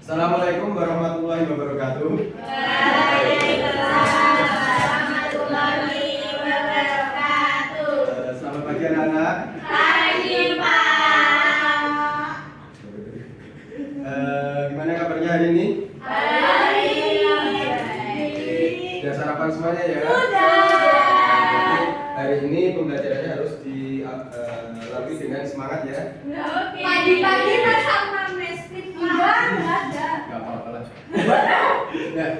Assalamualaikum warahmatullahi wabarakatuh. Waalaikumsalam warahmatullahi wabarakatuh. Selamat pagi anak-anak. Pagi Pak. Gimana kabarnya hari ini? Baik. Sudah sarapan semuanya ya? Sudah. Hari ini pembelajarannya harus dilalui dengan semangat ya. Oke. Pagi-pagi sama mesfit banget. Gak apa-apa lah. Nah,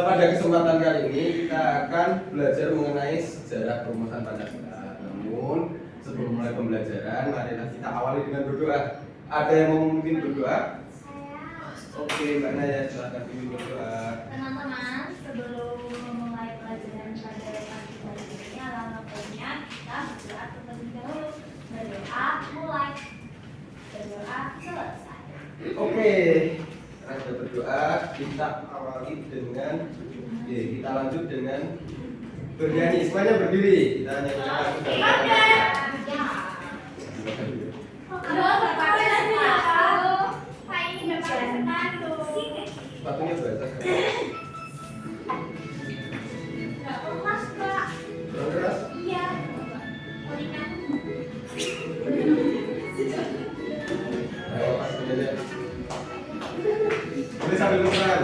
pada kesempatan kali ini kita akan belajar mengenai sejarah perumusan Pancasila. Namun sebelum mulai pembelajaran, marilah kita awali dengan berdoa. Ada yang mau mungkin berdoa? Oke, Mbak Naya, silakan pilih berdoa. Teman-teman, sebelum memulai pelajaran pada pagi hari ini, alangkah baiknya kita berdoa terlebih dahulu. Berdoa mulai, berdoa selesai. Oke, setelah sudah berdoa, kita awali dengan, kita lanjut dengan bernyanyi. Semuanya berdiri. Kita nyanyikan lagu dari sepatunya basah. Kurang keras? Ayo, pas aja. Boleh sambil memeran.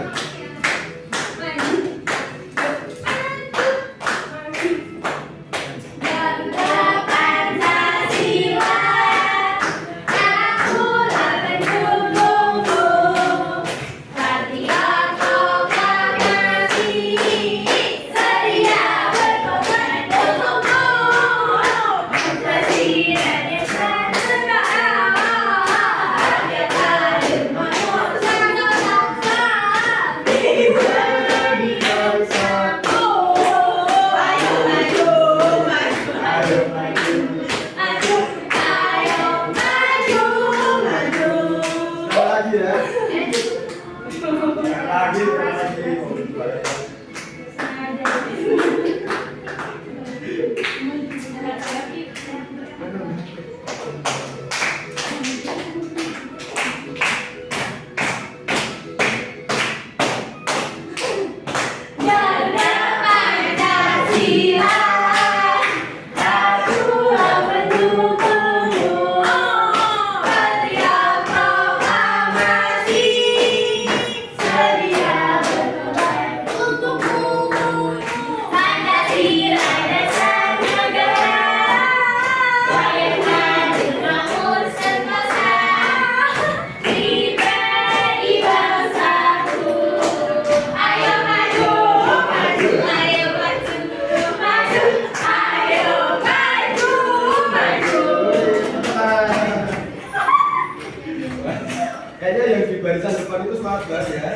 Kayaknya yang di barisan depan itu semangat banget ya.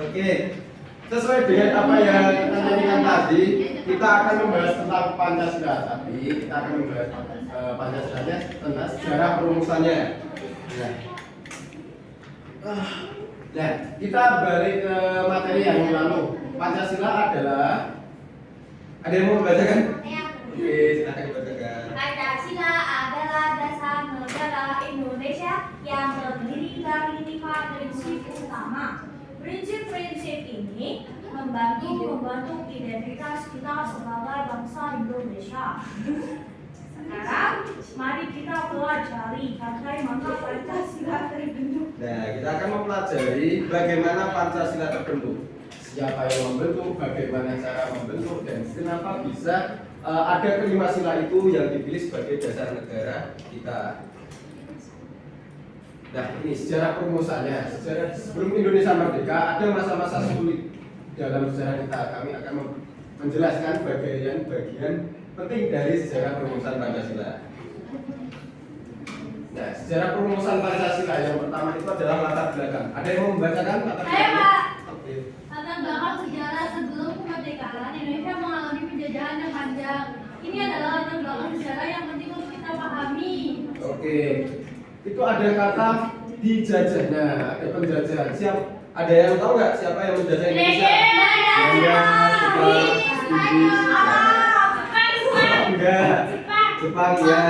Oke, sesuai dengan apa yang kita nyanyikan tadi, kita akan membahas tentang Pancasila. Tapi kita akan membahas Pancasilanya tentang sejarah perumusannya. Nah, kita balik ke materi yang lalu. Pancasila adalah, ada yang mau membacakan? Oke, silakan dibacakan. Pancasila adalah dasar negara Indonesia yang terdiri dari 5 prinsip utama. Prinsip-prinsip ini membantu identitas kita sebagai bangsa Indonesia. Sekarang, mari kita pelajari bagaimana Pancasila terbentuk. Nah, kita akan mempelajari bagaimana Pancasila terbentuk. Siapa yang membentuk, bagaimana cara membentuk, dan kenapa bisa ada kelima sila itu yang dipilih sebagai dasar negara kita. Nah, ini sejarah perumusannya. Sejarah sebelum Indonesia merdeka ada masa-masa sulit dalam sejarah kita. Kami akan menjelaskan bagian-bagian penting dari sejarah perumusan Pancasila. Nah, sejarah perumusan Pancasila yang pertama itu adalah latar belakang. Ada yang mau membacakan latar belakang? Pak. Oke. Latar belakang sejarah sebelum kemerdekaan Indonesia mengalami penjajahan yang panjang. Ini adalah latar belakang sejarah yang penting untuk kita pahami. Oke. Itu ada kata dijajah. Nah, ada penjajahan. Ada yang tahu nggak siapa yang menjajah Indonesia? Jepang ya.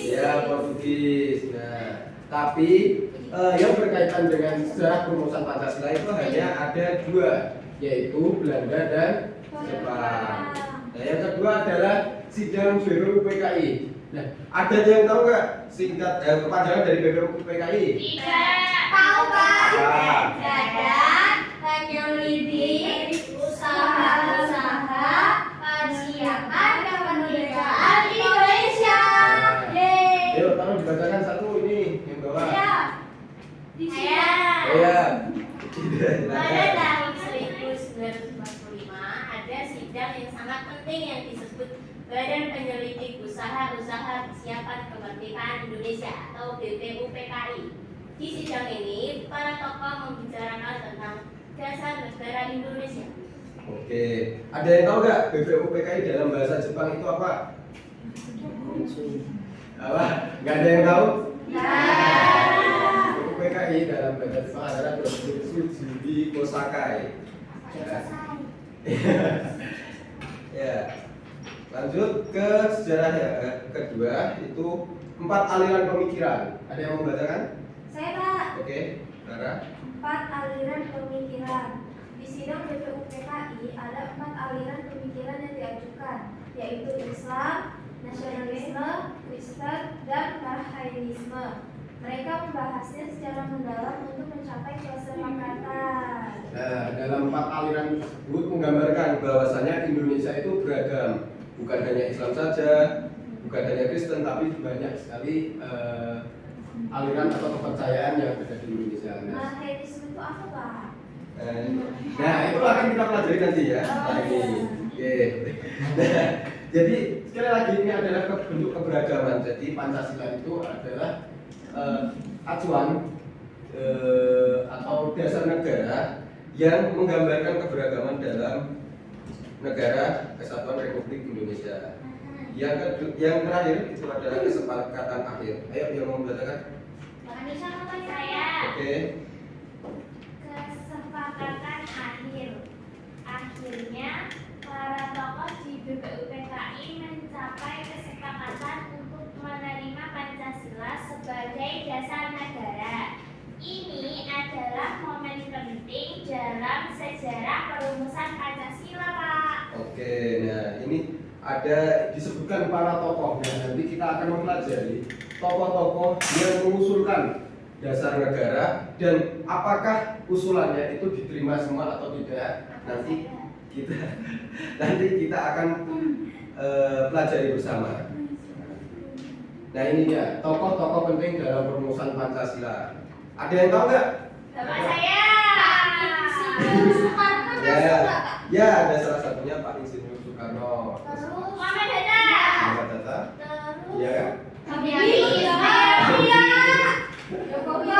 Ya, Portugis. Nah, tapi yang berkaitan dengan sejarah perumusan Pancasila itu hanya ada dua, yaitu Belanda dan Jepang. Nah, yang kedua adalah sidang BPUPKI. Nah, ada yang tahu nggak singkat kepanjangan dari BPUPKI? Tidak. Tahu Pak? Ah. Badan Penyelidik Usaha-usaha Persiapan Kemerdekaan Indonesia. Yeay. Ayo, tolong dibacakan satu ini yang bawah. Saya. Ya. Pada tahun 1945 ada sidang yang sangat penting yang disebut Badan Penyelidik Usaha-usaha Persiapan Kemerdekaan Indonesia atau BPUPKI. Di sidang ini, para tokoh membicarakan tentang dasar negara Indonesia. Oke, ada yang tahu nggak BPUPKI dalam bahasa Jepang itu apa? Apa? Nggak ada yang tahu? BPUPKI dalam bahasa Jepang adalah Sujubi Kosakai. Ya. Lanjut ke sejarah kedua, itu 4 aliran pemikiran. Ada yang mau membacakan? Saya Pak. Oke, Nara. 4 aliran pemikiran. Di sidang BPUPKI ada 4 aliran pemikiran yang diajukan, yaitu Islam, nasionalisme, Kristen, dan Marxisme. Mereka membahasnya secara mendalam untuk mencapai kesepakatan. Nah, dalam 4 aliran tersebut menggambarkan bahwasanya Indonesia itu beragam, bukan hanya Islam saja, bukan hanya Kristen, tapi banyak sekali aliran atau kepercayaan yang ada di Indonesia. Marxisme itu apa Pak? Nah, itu akan kita pelajari nanti ya. Nah, ini. Oke. Nah, jadi sekali lagi ini adalah bentuk keberagaman. Jadi Pancasila itu adalah acuan atau dasar negara yang menggambarkan keberagaman dalam negara Kesatuan Republik Indonesia. Yang terakhir itu adalah kesepakatan akhir. Ayo yang mau membacakan? Saya. Oke. Kesepakatan akhir. Akhirnya para tokoh di BPUPKI mencapai kesepakatan untuk menerima Pancasila sebagai dasar negara. Ini adalah momen penting dalam sejarah perumusan Pancasila, Pak. Oke, nah ini ada disebutkan para tokoh. Nah, nanti kita akan mempelajari tokoh-tokoh yang mengusulkan dasar negara dan apakah usulannya itu diterima semua atau tidak. Nanti kita akan pelajari bersama. Nah ini dia tokoh-tokoh penting dalam perumusan Pancasila. Ada yang tahu nggak? Bapak saya. Ya, ada salah satunya Pak Insinyur Soekarno. Muhammad Hatta. Muhammad Hatta. Iya kan? Habibie. Jokowi.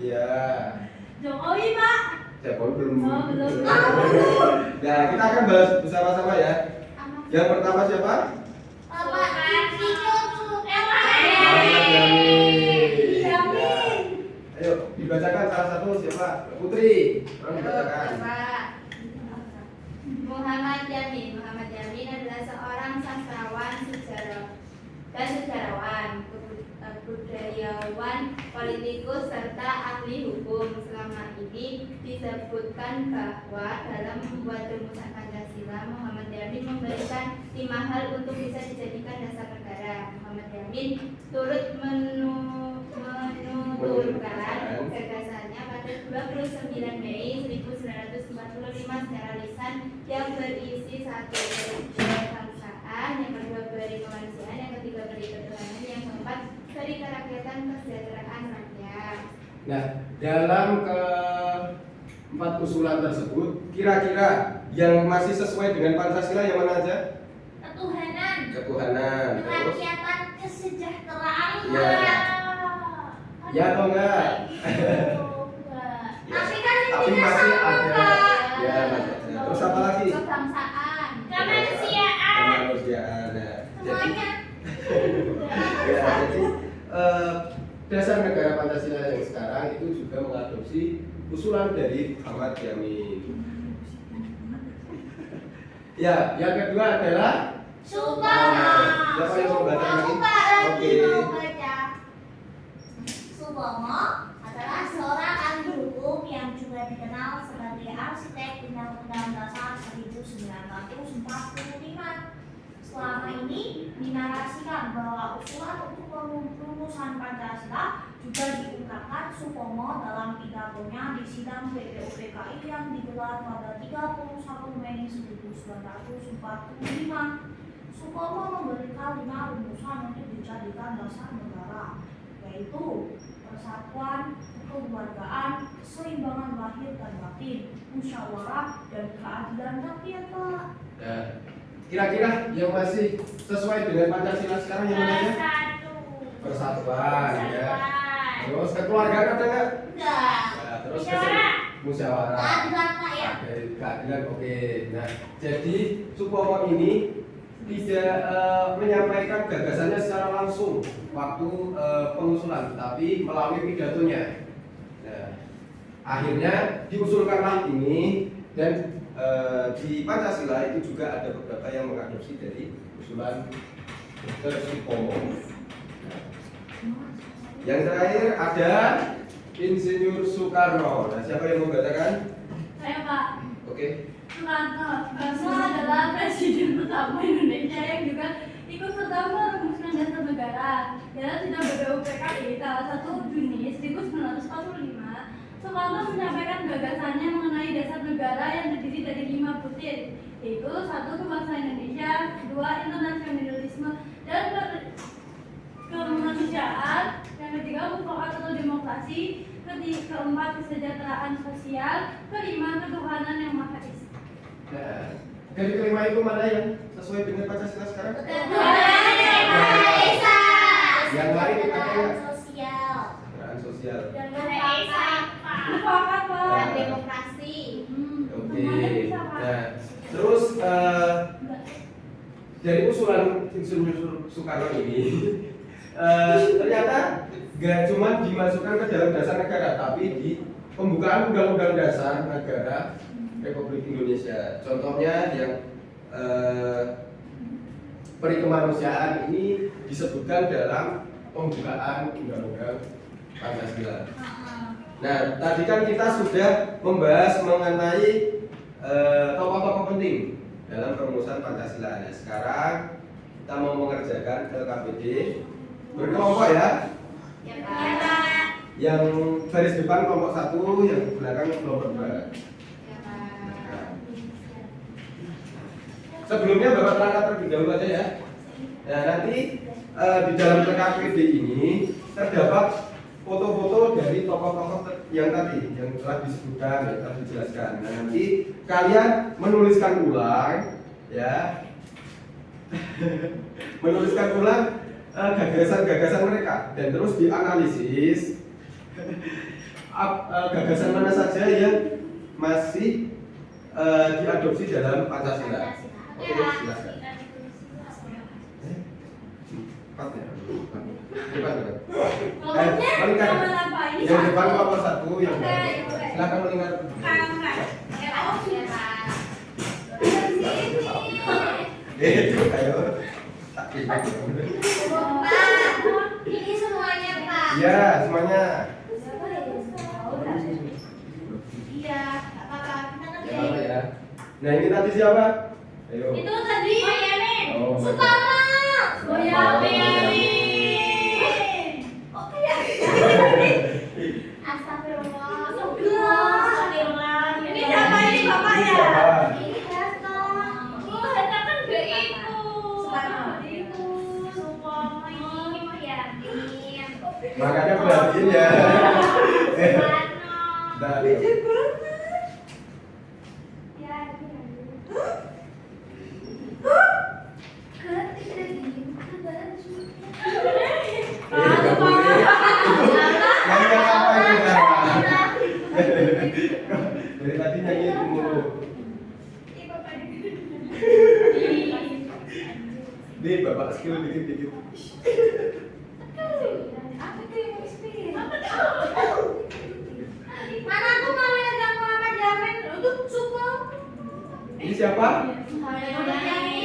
Iya. Jokowi, Pak. Jokowi belum. Belum. Nah, kita akan bahas bersama-sama ya. Yang pertama siapa? Bapak Insinyur Soekarno. Muhammad Yamin. Yamin. Ayo dibacakan salah satu siapa? Putri. Tolong dibacakan. Muhammad Yamin. Muhammad Yamin adalah seorang sastrawan, sejarawan, budayawan, politikus, serta ahli hukum. Selama ini disebutkan bahwa dalam membuat rumusan Pancasila, Muhammad Yamin memberikan 5 hal untuk bisa dijadikan dasar negara. Muhammad Yamin turut menuturkan gagasannya pada 29 Mei 1945 secara lisan yang berisi 1. Kebangsaan, yang kedua beri kemanusiaan, yang ketiga beri ketuhanan, yang keempat beri kerakyatan, kesejahteraan rakyat. Nah, dalam keempat usulan tersebut, kira-kira yang masih sesuai dengan Pancasila yang mana aja? Ketuhanan. Ketuhanan. Terus? Kerakyatan, kesejahteraan. Ya. Ya atau enggak? Tapi kan Tapi intinya masih sama, ada. Pak. Ya, masih ada. Terus apa lagi? Kebangsaan, Kemanusiaan. Nah, Semuanya. ya, jadi dasar negara Pancasila yang sekarang itu juga mengadopsi usulan dari Muhammad Yamin. Ya, yang kedua adalah Soekarno. Siapa yang mau baca lagi? Suka lagi Oke. mau baca. Supomo adalah seorang ahli hukum yang juga dikenal sebagai arsitek Undang-Undang Dasar 1945. Selama ini dinarasikan bahwa usulan untuk perumusan Pancasila juga diungkapkan Supomo dalam pidatonya di sidang BPUPKI yang digelar pada 31 Mei 1945. Supomo memberikan 5 rumusan untuk dijadikan dasar negara, yaitu persatuan, kekeluargaan, keseimbangan lahir dan batin, musyawarah, dan keadilan rakyat, Pak. Nah, kira-kira yang masih sesuai dengan Pancasila sekarang yang mana ya? Persatuan, ya. Terus kekeluargaan ada nggak? Enggak. Nah, terus Musyawarah. musyawarah. Keadilan rakyat. Oke, keadilan oke. Nah, jadi Supomo ini tidak menyampaikan gagasannya secara langsung waktu pengusulan, tapi melalui pidatonya. Nah, akhirnya diusulkanlah ini dan di Pancasila itu juga ada beberapa yang mengadopsi dari usulan Dr. Supomo. Yang terakhir ada Insinyur Soekarno. Nah, siapa yang membacakan? Saya, Pak. Oke. Soekarno adalah presiden pertama Indonesia yang juga ikut serta merumuskan dasar negara. Dalam sidang BPUPKI tanggal 1 Juni 1945, Soekarno menyampaikan gagasannya mengenai dasar negara yang terdiri dari 5 butir, yaitu 1. Kebangsaan Indonesia, 2. Internasionalisme dan kemanusiaan, yang ketiga mufakat atau demokrasi, keempat kesejahteraan sosial, kelima ketuhanan yang maha esa. Nah, dari kelima itu mana yang sesuai dengan Pancasila sekarang? Ketuhanan yang maha esa. Yang lain ada nggak? Sosial. Kesejahteraan sosial. Dan Mufakat, Pak. dan demokrasi. Oke. Nah, terus dari usulan Insinyur Soekarno ini ternyata gak cuma dimasukkan ke dalam dasar negara, tapi di pembukaan Undang-Undang Dasar Negara Republik Indonesia. Contohnya yang perikemanusiaan ini disebutkan dalam pembukaan Undang-Undang Pancasila. Nah, tadi kan kita sudah membahas mengenai tokoh-tokoh penting dalam perumusan Pancasila. Nah, sekarang kita mau mengerjakan LKPD berkelompok ya. Ya, Pak. Yang garis depan kelompok 1, yang belakang kelompok 2. Ya, Pak. Sebelumnya Bapak terangkat terlebih dahulu aja ya. Nah, nanti di dalam LKPD ini terdapat foto-foto dari tokoh-tokoh yang tadi yang telah disebutkan, yang telah dijelaskan. Nah, nanti kalian menuliskan ulang ya. Menuliskan ulang gagasan-gagasan mereka dan terus dianalisis gagasan mana saja yang masih diadopsi dalam Pancasila. Oke, silakan. Empat ya? Depan. Melingkar. Yang depan kelompok 1, yang belakang. Silakan melingkar. Ayo. Tak lihat. Pak, ini semuanya, Pak. Iya, semuanya. Iya, apa-apa. Kita Ya, ngerti. apa ya. Nah, ini tadi siapa? Ayo. Itu tadi Boyamin. Oh, Soekarno. Boyamin. Oke ya. Astagfirullah. Astagfirullah. Ini Ini siapa ini Bapak ya? Siapa? Ini Hasto. Oh, Hasto kan gak ikut. Soekarno. Ikut. Supomo ini Boyamin. Makanya perhatiin ya. Soekarno. Nah, Ya, ini. nggak boleh. Nyanyi apa itu kan? Dari tadi nyanyi itu mulu. Nih bapak skill dikit-dikit. Apa tuh yang experience? Mana aku mau lihat yang Muhammad Yamin untuk Supo. Ini siapa?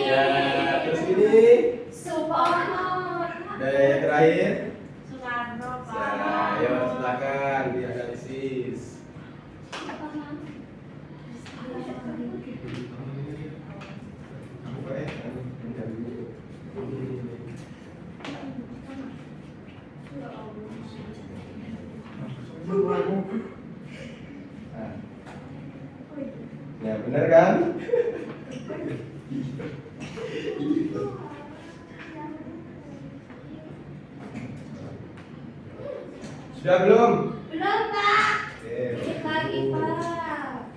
Ya, terus ini. Supomo. Dan yang terakhir. Soekarno, Nah, ayo Sudah belum? Belum, Pak. Oke. Dikit lagi, Pak.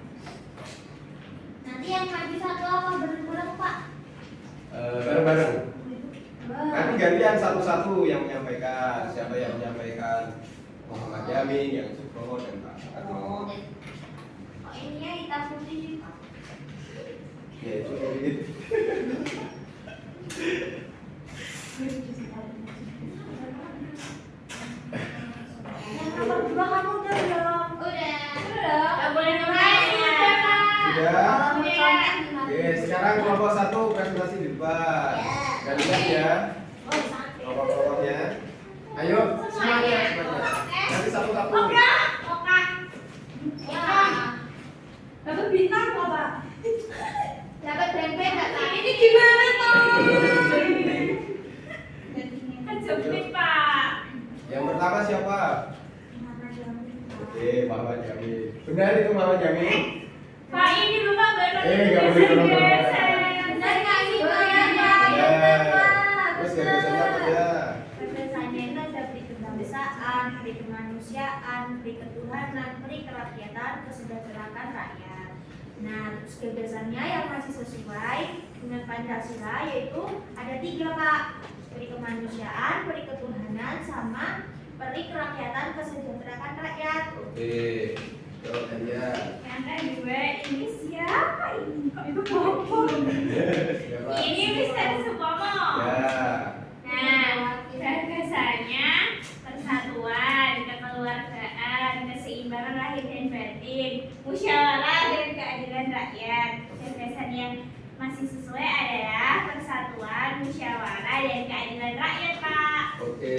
Nanti yang maju satu apa bareng-bareng Pak? Bareng-bareng. Nanti gantian satu-satu yang menyampaikan. Siapa yang menyampaikan? Muhammad Yamin, yang Sukro, dan Pak Atmo. Kok ininya hitam putih sih Pak? Ya itu ini. Yang nomor 2 kamu udah belum? Udah. Udah. Gak boleh nanya. Sudah. Udah. Oke, sekarang kelompok 1 presentasi di depan. Gantian ya. Oh, santai. Kelompok-kelompoknya. Ayo, semuanya. Nanti satu-satu. Oka. Ya. Dapat bintang kok, Pak. Dapat tempe nggak Pak? Ini gimana, Pak? Kejepit Pak. Yang pertama siapa? Oke, Muhammad Yamin. Benar itu Muhammad Yamin? Pak ini lupa Nggak boleh geser. Benar nggak sih, Pak? Ya. Terus gagasannya apa ya? Gagasannya itu ada peri kebangsaan, peri kemanusiaan, peri ketuhanan, peri kerakyatan, kesejahteraan rakyat. Nah, terus gagasannya yang masih sesuai dengan Pancasila yaitu ada 3 Pak, peri kemanusiaan, peri ketuhanan, sama peri kerakyatan, kesejahteraan rakyat. Oke, jawabannya. Yang kedua ini siapa ini? Kok itu Bobo? Siapa? Ini Mister Supomo. Ya. Nah, gagasannya persatuan, kekeluargaan, keseimbangan lahir dan batin, musyawarah dan keadilan rakyat. Gagasan yang masih sesuai adalah persatuan, musyawarah dan keadilan rakyat, Pak. Oke.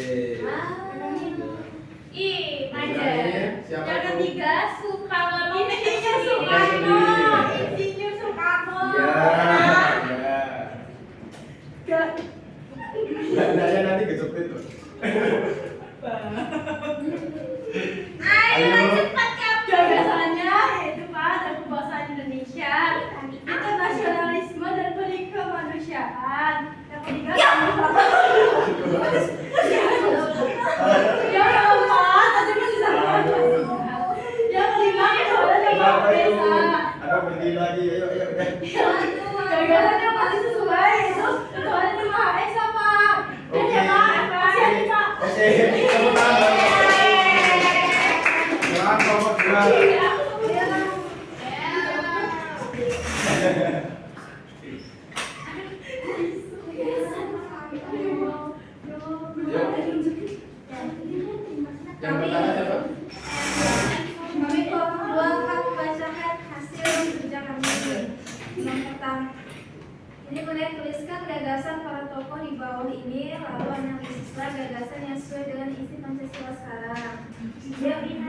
Ih, Yang manja. terakhir, siapa Yang itu? ketiga, Soekarno. Insinyur Soekarno. Soekarno. Insinyur Soekarno. Ya, ya. Gak. Nanya nanti kejepit loh. Ayo, Ayo. cepat kamu. Gagasannya yaitu Pak, ada kebangsaan Indonesia, internasionalisme dan peri kemanusiaan. Yang ketiga, ya Pak, tadi masih sama. Yang kelima itu ada Kenapa itu? desa. Ada berdiri lagi, ayo, ayo, ayo. Gagasan yang masih sesuai itu ketuhanan yang Maha Esa, Pak. Dan Oke. yang masih ada, Pak. Oke, tepuk tangan. Selamat kelompok 2. Yang pertama siapa? Kami kelompok 2 akan membacakan hasil kerja kami. Yang pertama, ini boleh tuliskan gagasan para tokoh di bawah ini, lalu analisislah gagasan yang sesuai dengan isi Pancasila sekarang.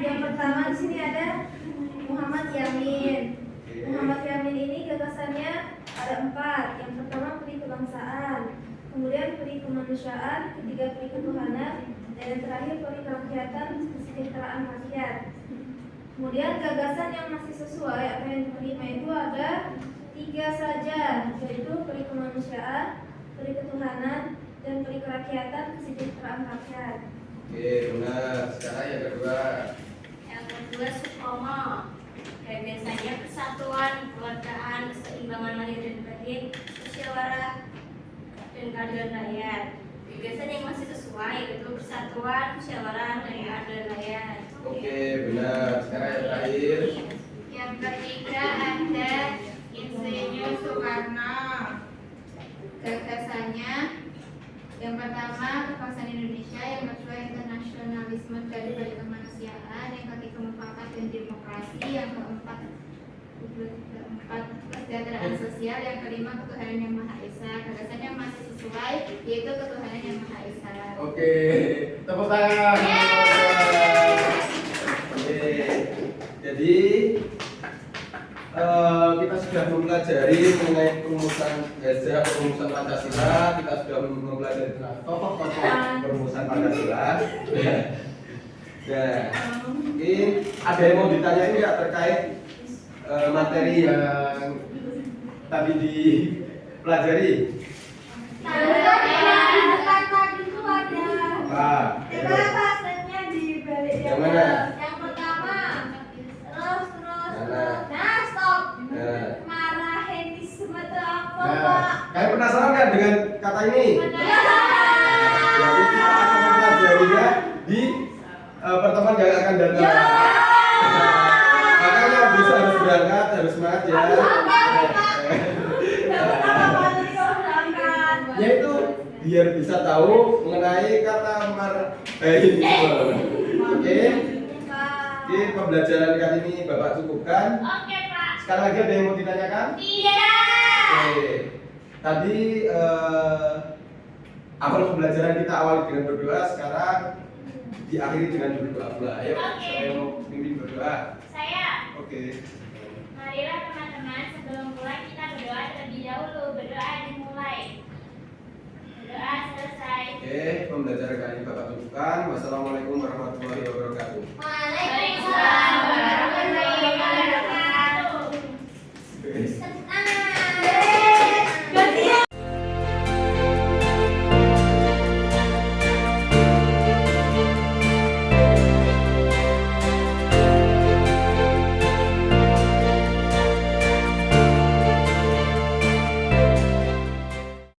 Yang pertama di sini ada Muhammad Yamin. Muhammad Yamin ini gagasannya ada 4. Yang pertama peri kebangsaan, kemudian peri kemanusiaan, ketiga peri ketuhanan, dan yang terakhir peri kerakyatan, kesejahteraan rakyat. Kemudian gagasan yang masih sesuai apa yang diterima itu ada 3 saja, yaitu peri kemanusiaan, peri ketuhanan, dan peri kerakyatan, kesejahteraan rakyat. Oke, benar. Sekarang yang kedua. Yang kedua Supomo. Gagasannya persatuan, kekeluargaan, keseimbangan lahir dan batin, musyawarah dan keadilan rakyat. Gagasan yang masih sesuai yaitu persatuan, musyawarah dan keadilan rakyat. Oke, benar. Sekarang yang terakhir. Yang ketiga ada Insinyur Soekarno. Gagasannya yang pertama kebangsaan Indonesia, yang kedua internasionalisme dan peri kemanusiaan, yang ketiga mufakat dan demokrasi, yang keempat kesejahteraan sosial, yang kelima ketuhanan yang maha esa. Gagasan yang masih sesuai yaitu ketuhanan yang maha esa. Oke, tepuk tangan. Oke, jadi kita sudah mempelajari mengenai perumusan gajah, perumusan Pancasila. Kita sudah mempelajari tentang tokoh-tokoh perumusan Pancasila. Nah, mungkin ada yang mau ditanyain nggak terkait materi yang tadi dipelajari? ini? Jadi kita akan mempelajarinya di pertemuan yang akan datang. Makanya bisa harus berangkat, harus semangat ya. Yaitu biar bisa tahu mengenai kata marhain. Oke. Oke, pembelajaran kali ini Bapak cukupkan. Oke, Pak. Sekali lagi ada yang mau ditanyakan? Tidak. Oke. Tadi awal pembelajaran kita awali dengan berdoa, sekarang diakhiri dengan berdoa pula. Ayo, Oke. saya mau pimpin berdoa. Saya. Oke. Marilah teman-teman, sebelum mulai kita berdoa terlebih dahulu. Berdoa dimulai. Berdoa selesai. Oke, pembelajaran kali ini Bapak cukupkan. Wassalamualaikum warahmatullahi wabarakatuh. Waalaikumsalam.